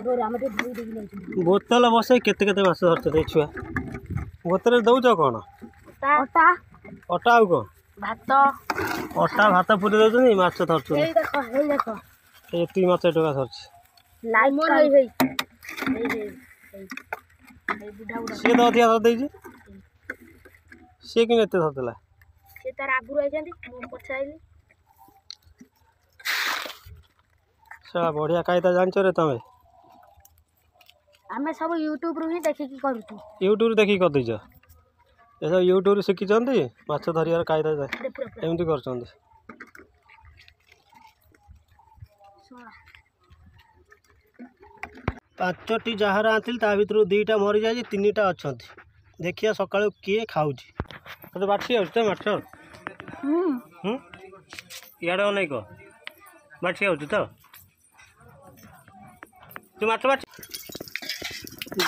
बोतल बस केते माछ धरते छुआ बोतल दौच कौन अटा अटा आउ कौन भात अटा भात पुरी दौन माछ धरछ एति माछ टका धरछ सी तो अधिका धर देछि सी कि एते धरतला से तार आगुर आइछन्ती मो पछाइली साला बढ़िया कायदा जानछ रे तमे आमे सब यूट्यूब रु ही देखि की करूछु यूट्यूब देखि कर दैछ ए सब यूट्यूब शिखी चंदी माछ धरियार कायदा एमती करचंदी पांचटी जहार आंथिल ता भितर दीटा मरी जाए तीनटा अच्छा देखिया सका किए खाऊ तो बाठी तो माछ इे अनेक बाठी आउ तो तू माछ बाछ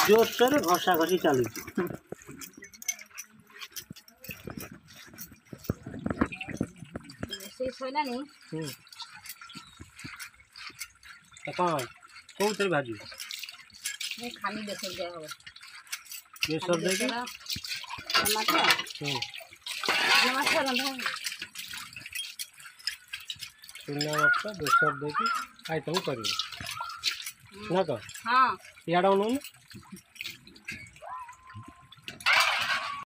जोरसोर घषा घषी चलू कौन कौन थे भाजी खाली बेसर दिया हो बेसर दे के टमाटर टमाटर रंधा चुना माछ बेसर दे के आइटम करिए ना तो हां याडा उन